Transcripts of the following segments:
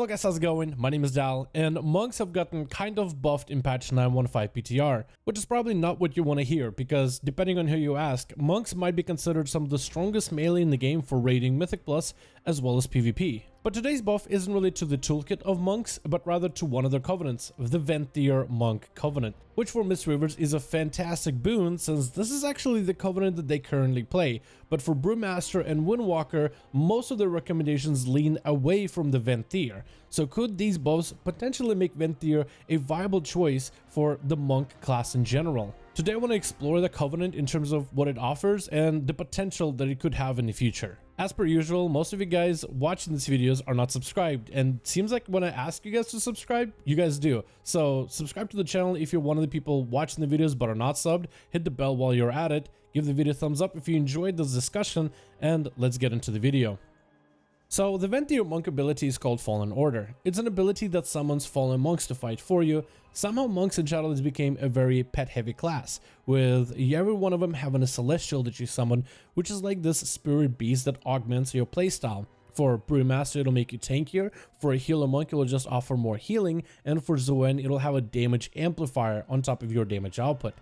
Hello guys, how's it going? My name is Dal, and monks have gotten kind of buffed in patch 9.1.5 PTR, which is probably not what you want to hear, because depending on who you ask, monks might be considered some of the strongest melee in the game for raiding Mythic Plus as well as PvP. But today's buff isn't really to the toolkit of monks, but rather to one of their covenants, the Venthyr Monk Covenant, which for Mistweavers is a fantastic boon since this is actually the covenant that they currently play, but for Brewmaster and Windwalker, most of their recommendations lean away from the Venthyr. So could these buffs potentially make Venthyr a viable choice for the monk class in general? Today I want to explore the covenant in terms of what it offers and the potential that it could have in the future. As per usual, most of you guys watching these videos are not subscribed, and it seems like when I ask you guys to subscribe, you guys do. So subscribe to the channel if you're one of the people watching the videos but are not subbed, hit the bell while you're at it, give the video a thumbs up if you enjoyed this discussion, and let's get into the video. So the Venthyr monk ability is called Fallen Order. It's an ability that summons fallen monks to fight for you. Somehow monks in Shadowlands became a very pet heavy class, with every one of them having a celestial that you summon, which is like this spirit beast that augments your playstyle. For Brewmaster, it'll make you tankier, for a healer monk, it'll just offer more healing, and for Zoen, it'll have a damage amplifier on top of your damage output.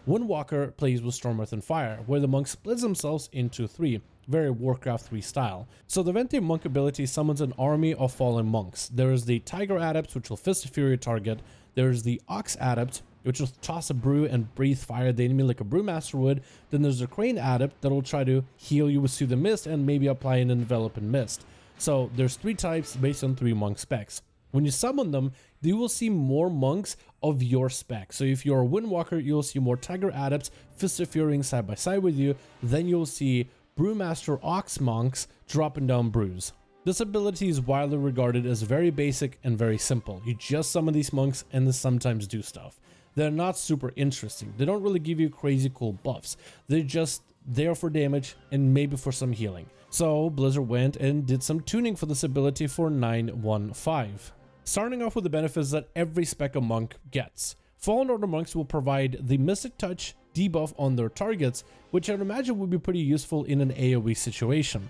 Windwalker plays with Storm, Earth, and Fire, where the monk splits themselves into three. Very Warcraft 3 style. So the Venthyr monk ability summons an army of fallen monks. There is the Tiger Adept, which will Fist of Fury target. There is the Ox Adept, which will toss a brew and breathe fire at the enemy like a Brewmaster would. Then there's the Crane Adept that will try to heal you with Soothe and Mist and maybe apply an Envelop in Mist. So there's three types based on three monk specs. When you summon them, you will see more monks of your spec. So if you're a Windwalker, you'll see more Tiger Adepts Fist of Fury side by side with you. Then you'll see Brewmaster Ox monks dropping down brews. This ability is widely regarded as very basic and very simple. You just summon these monks and they sometimes do stuff. They're not super interesting. They don't really give you crazy cool buffs. They're just there for damage and maybe for some healing. So Blizzard went and did some tuning for this ability for 9.1.5. Starting off with the benefits that every spec of monk gets. Fallen Order monks will provide the Mystic Touch debuff on their targets, which I'd imagine would be pretty useful in an AoE situation.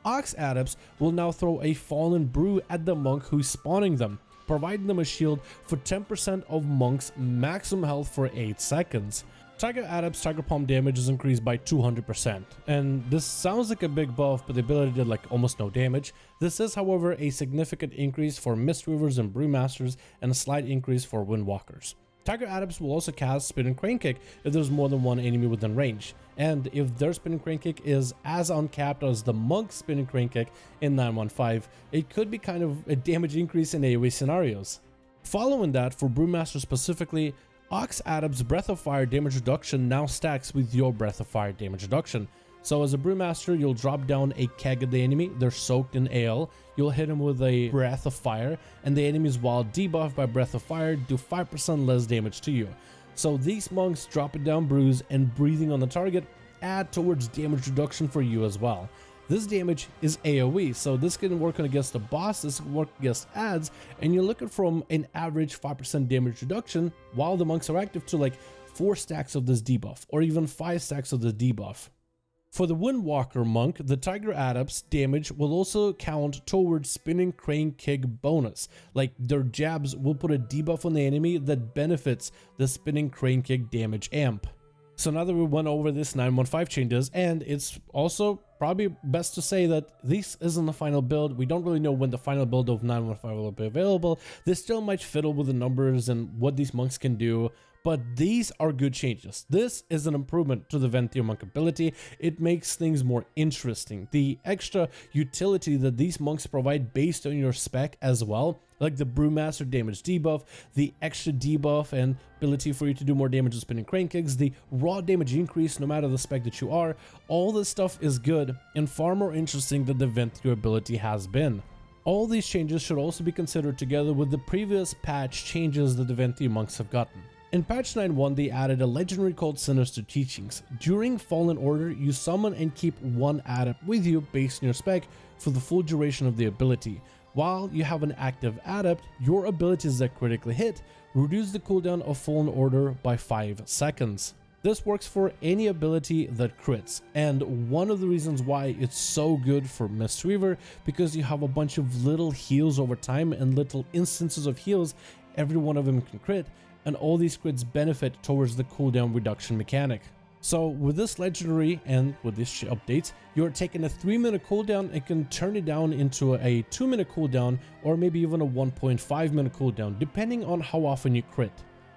Ox Adepts will now throw a Fallen Brew at the monk who's spawning them, providing them a shield for 10% of monks' maximum health for 8 seconds. Tiger Adepts Tiger Palm damage is increased by 200%, and this sounds like a big buff, but the ability did like almost no damage. This is, however, a significant increase for Mistweavers and Brewmasters, and a slight increase for Windwalkers. Tiger Adepts will also cast Spin and Crane Kick if there's more than one enemy within range, and if their Spin and Crane Kick is as uncapped as the Monk's Spin and Crane Kick in 9.1.5, it could be kind of a damage increase in AoE scenarios. Following that, for Brewmaster specifically, Ox Adept's Breath of Fire damage reduction now stacks with your Breath of Fire damage reduction. So as a Brewmaster, you'll drop down a keg at the enemy, they're soaked in ale, you'll hit them with a Breath of Fire, and the enemies, while debuffed by Breath of Fire, do 5% less damage to you. So these monks dropping down brews and breathing on the target add towards damage reduction for you as well. This damage is AoE, so this can work against the boss, this can work against adds, and you're looking from an average 5% damage reduction while the monks are active to like 4 stacks of this debuff, or even 5 stacks of the debuff. For the Windwalker monk, the Tiger Adepts damage will also count towards Spinning Crane Kick bonus, like their jabs will put a debuff on the enemy that benefits the Spinning Crane Kick damage amp. So now that we went over this 9.1.5 changes, and it's also probably best to say that this isn't the final build. We don't really know when the final build of 9.1.5 will be available. This still might fiddle with the numbers and what these monks can do, but these are good changes. This is an improvement to the Venthyr monk ability. It makes things more interesting. The extra utility that these monks provide based on your spec as well, like the Brewmaster damage debuff, the extra debuff and ability for you to do more damage with Spinning Crane Kicks, the raw damage increase no matter the spec that you are, all this stuff is good and far more interesting than the Venthyr ability has been. All these changes should also be considered together with the previous patch changes that the Venthyr monks have gotten. In patch 9.1, they added a legendary called Sinister Teachings. During Fallen Order, you summon and keep one adept with you based on your spec for the full duration of the ability. While you have an active adept, your abilities that critically hit reduce the cooldown of Fallen Order by 5 seconds. This works for any ability that crits, and one of the reasons why it's so good for Mistweaver, because you have a bunch of little heals over time and little instances of heals, every one of them can crit, and all these crits benefit towards the cooldown reduction mechanic. So with this legendary and with these updates, you're taking a 3-minute cooldown and can turn it down into a 2-minute cooldown, or maybe even a 1.5-minute cooldown, depending on how often you crit.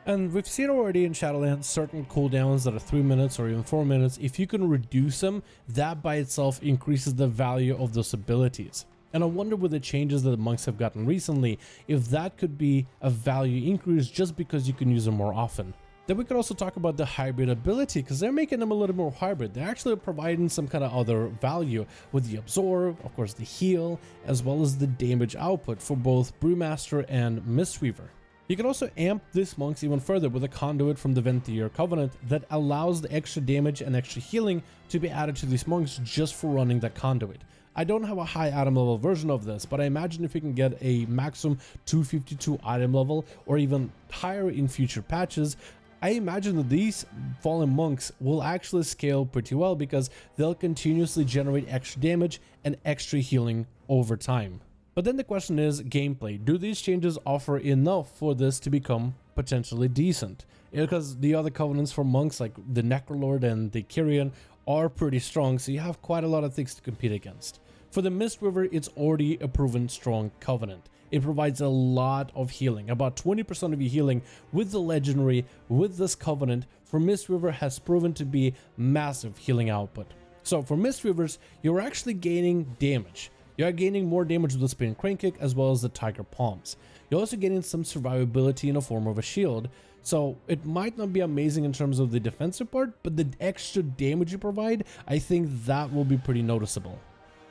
And we've seen already in Shadowlands certain cooldowns that are 3 minutes or even 4 minutes. If you can reduce them, that by itself increases the value of those abilities. And I wonder with the changes that the monks have gotten recently, if that could be a value increase just because you can use them more often. Then we could also talk about the hybrid ability, because they're making them a little more hybrid. They're actually providing some kind of other value with the absorb, of course the heal, as well as the damage output for both Brewmaster and Mistweaver. You can also amp these monks even further with a conduit from the Venthyr Covenant that allows the extra damage and extra healing to be added to these monks just for running that conduit. I don't have a high item level version of this, but I imagine if you can get a maximum 252 item level or even higher in future patches, I imagine that these fallen monks will actually scale pretty well because they'll continuously generate extra damage and extra healing over time. But then the question is gameplay. Do these changes offer enough for this to become potentially decent? Because the other covenants for monks like the Necrolord and the Kyrian are pretty strong, so you have quite a lot of things to compete against. For the Mistweaver, it's already a proven strong covenant. It provides a lot of healing, about 20% of your healing with the legendary, with this covenant for Mistweaver has proven to be massive healing output. So for Mistweavers, you're actually gaining damage. You are gaining more damage with the Spin Crane Kick as well as the Tiger Palms. You're also getting some survivability in the form of a shield, so it might not be amazing in terms of the defensive part, but the extra damage you provide, I think that will be pretty noticeable.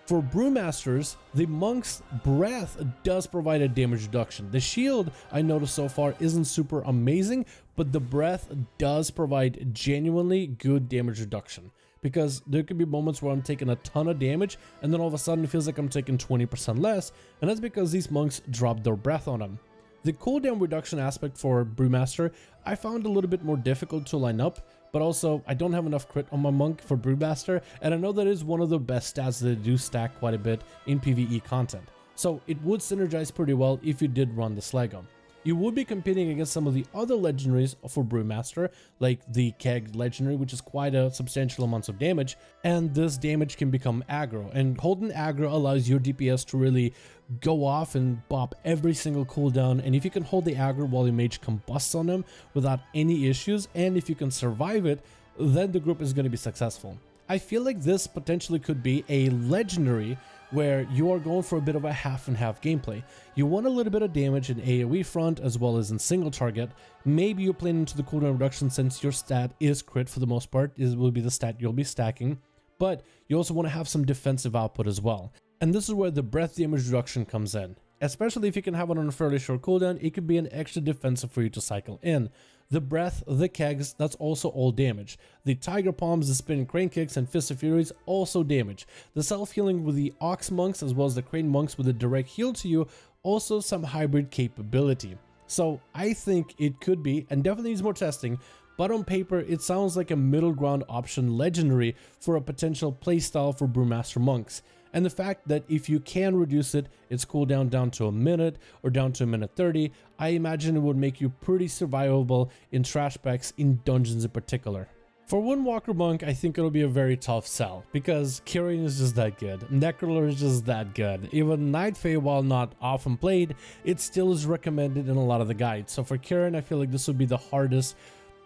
For Brewmasters, the Monk's Breath does provide a damage reduction. The shield I noticed so far isn't super amazing, but the Breath does provide genuinely good damage reduction. Because there could be moments where I'm taking a ton of damage and then all of a sudden it feels like I'm taking 20% less, and that's because these monks drop their breath on them. The cooldown reduction aspect for Brewmaster I found a little bit more difficult to line up, but also I don't have enough crit on my monk for Brewmaster, and I know that is one of the best stats that do stack quite a bit in PvE content. So it would synergize pretty well if you did run the Slegum. You would be competing against some of the other legendaries for Brewmaster, like the Keg legendary, which is quite a substantial amount of damage, and this damage can become aggro, and holding aggro allows your DPS to really go off and bop every single cooldown, and if you can hold the aggro while your mage combusts on them without any issues, and if you can survive it, then the group is going to be successful. I feel like this potentially could be a legendary where you are going for a bit of a half and half gameplay. You want a little bit of damage in AoE front as well as in single target. Maybe you're playing into the cooldown reduction since your stat is crit for the most part, will be the stat you'll be stacking, but you also want to have some defensive output as well. And this is where the breath damage reduction comes in. Especially if you can have it on a fairly short cooldown, it could be an extra defensive for you to cycle in. The breath, the kegs, that's also all damage. The tiger palms, the spinning crane kicks, and fist of furies also damage. The self-healing with the ox monks as well as the crane monks with a direct heal to you, also some hybrid capability. So I think it could be, and definitely needs more testing, but on paper it sounds like a middle ground option legendary for a potential playstyle for Brewmaster monks. And the fact that if you can reduce it, its cooldown down to a minute or down to a minute 30, I imagine it would make you pretty survivable in trash packs in dungeons in particular. For Windwalker monk, I think it'll be a very tough sell because Kyrian is just that good, Necrolord is just that good. Even Night Fae, while not often played, it still is recommended in a lot of the guides. So for Kyrian, I feel like this would be the hardest,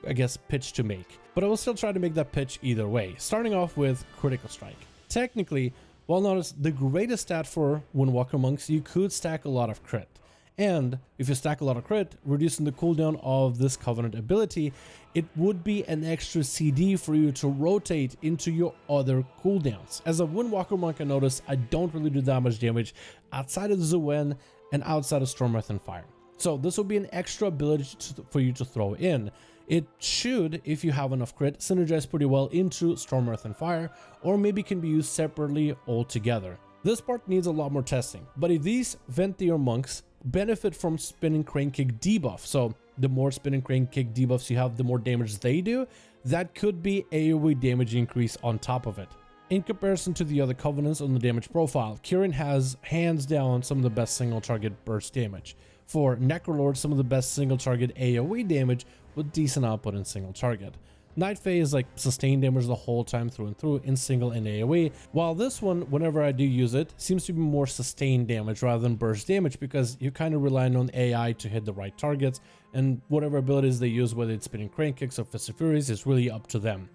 I guess, pitch to make. But I will still try to make that pitch either way, starting off with Critical Strike. Technically, while not the greatest stat for Windwalker monks, you could stack a lot of crit. And if you stack a lot of crit, reducing the cooldown of this Covenant ability, it would be an extra CD for you to rotate into your other cooldowns. As a Windwalker monk, I noticed I don't really do that much damage outside of Zuen and outside of Storm, Earth, and Fire. So this will be an extra ability for you to throw in. It should, if you have enough crit, synergize pretty well into Storm, Earth, and Fire, or maybe can be used separately altogether. This part needs a lot more testing, but if these Venthyr monks benefit from Spinning Crane Kick debuff, so the more Spinning Crane Kick debuffs you have, the more damage they do, that could be AoE damage increase on top of it. In comparison to the other covenants on the damage profile, Kyrian has hands down some of the best single target burst damage. For Necrolord, some of the best single target AoE damage with decent output in single target. Night Fae is like sustained damage the whole time through and through in single and AoE, while this one, whenever I do use it, seems to be more sustained damage rather than burst damage because you're kind of relying on AI to hit the right targets, and whatever abilities they use, whether it's spinning crane kicks or Fist of Furies, is really up to them.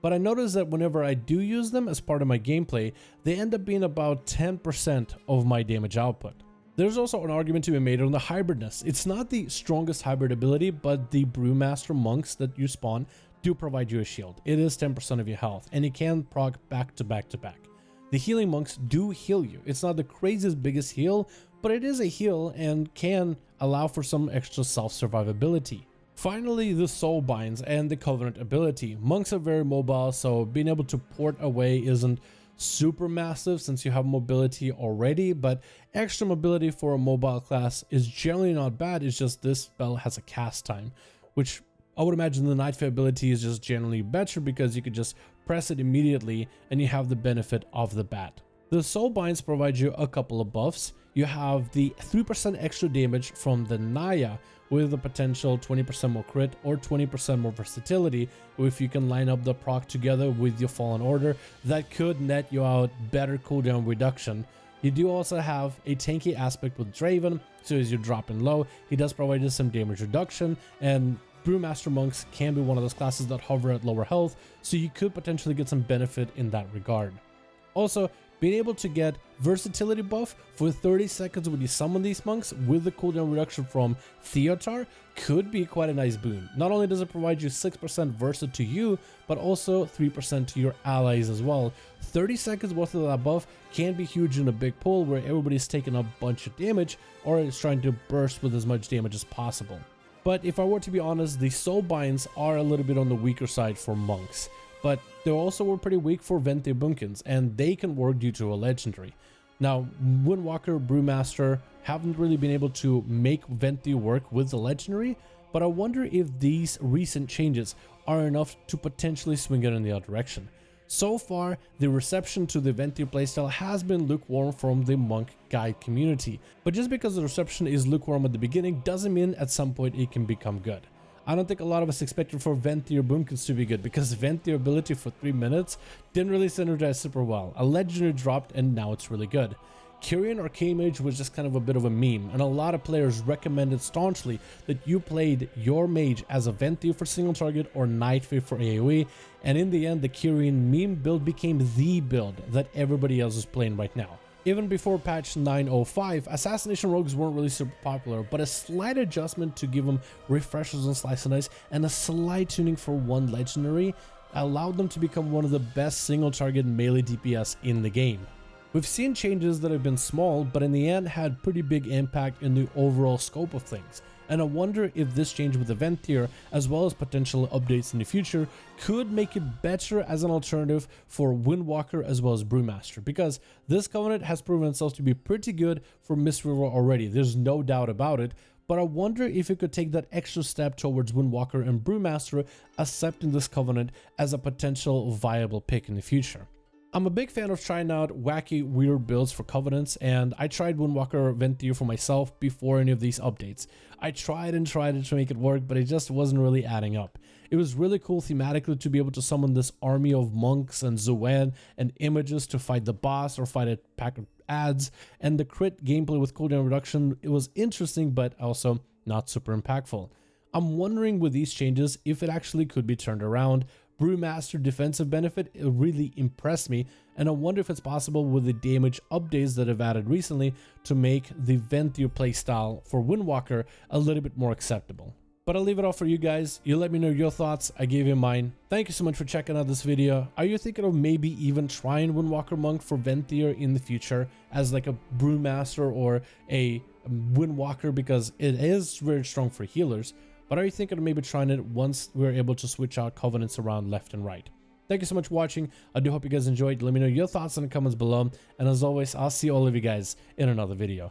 But I noticed that whenever I do use them as part of my gameplay, they end up being about 10% of my damage output. There's also an argument to be made on the hybridness. It's not the strongest hybrid ability, but the Brewmaster monks that you spawn do provide you a shield. It is 10% of your health, and it can proc back to back to back. The healing monks do heal you. It's not the craziest biggest heal, but it is a heal and can allow for some extra self-survivability. Finally, the Soulbinds and the Covenant ability. Monks are very mobile, so being able to port away isn't super massive since you have mobility already, but extra mobility for a mobile class is generally not bad. It's just this spell has a cast time, which I would imagine the Night Fae ability is just generally better because you could just press it immediately and you have the benefit of the bat. The Soulbinds provide you a couple of buffs. You have the 3% extra damage from the Naya with the potential 20% more crit or 20% more versatility if you can line up the proc together with your Fallen Order. That could net you out better cooldown reduction. You do also have a tanky aspect with Draven, so as you're dropping low, he does provide you some damage reduction, and Brewmaster monks can be one of those classes that hover at lower health, so you could potentially get some benefit in that regard. Also, being able to get versatility buff for 30 seconds when you summon these monks with the cooldown reduction from Theotar could be quite a nice boon. Not only does it provide you 6% versa to you, but also 3% to your allies as well. 30 seconds worth of that buff can be huge in a big pool where everybody's taking a bunch of damage or is trying to burst with as much damage as possible. But if I were to be honest, the Soulbinds are a little bit on the weaker side for monks. But they also were pretty weak for Venthyr Buffs, and they can work due to a legendary. Now, Windwalker, Brewmaster haven't really been able to make Venthyr work with the legendary, but I wonder if these recent changes are enough to potentially swing it in the other direction. So far, the reception to the Venthyr playstyle has been lukewarm from the monk guide community, but just because the reception is lukewarm at the beginning doesn't mean at some point it can become good. I don't think a lot of us expected for Venthyr Buffs to be good because Venthyr ability for 3 minutes didn't really synergize super well. A legendary dropped and now it's really good. Kyrian or K-Mage was just kind of a bit of a meme, and a lot of players recommended staunchly that you played your mage as a Venthyr for single target or Night Fae for AoE, and in the end the Kyrian meme build became the build that everybody else is playing right now. Even before patch 9.05, Assassination Rogues weren't really super popular, but a slight adjustment to give them refreshers on Slice and Dice and a slight tuning for one legendary allowed them to become one of the best single target melee DPS in the game. We've seen changes that have been small, but in the end had pretty big impact in the overall scope of things. And I wonder if this change with the Venthyr, as well as potential updates in the future, could make it better as an alternative for Windwalker as well as Brewmaster, because this covenant has proven itself to be pretty good for Mistweaver already, there's no doubt about it, but I wonder if it could take that extra step towards Windwalker and Brewmaster accepting this covenant as a potential viable pick in the future. I'm a big fan of trying out wacky, weird builds for covenants, and I tried Windwalker Venthyr for myself before any of these updates. I tried and tried it to make it work, but it just wasn't really adding up. It was really cool thematically to be able to summon this army of monks and Zoan and images to fight the boss or fight a pack of ads, and the crit gameplay with cooldown reduction, it was interesting but also not super impactful. I'm wondering with these changes if it actually could be turned around. Brewmaster defensive benefit, it really impressed me, and I wonder if it's possible with the damage updates that have added recently to make the Venthyr playstyle for Windwalker a little bit more acceptable. But I'll leave it all for you guys. You let me know your thoughts, I gave you mine. Thank you so much for checking out this video. Are you thinking of maybe even trying Windwalker Monk for Venthyr in the future as like a Brewmaster or a Windwalker, because it is very strong for healers? But are you thinking of maybe trying it once we're able to switch out covenants around left and right? Thank you so much for watching. I do hope you guys enjoyed. Let me know your thoughts in the comments below. And as always, I'll see all of you guys in another video.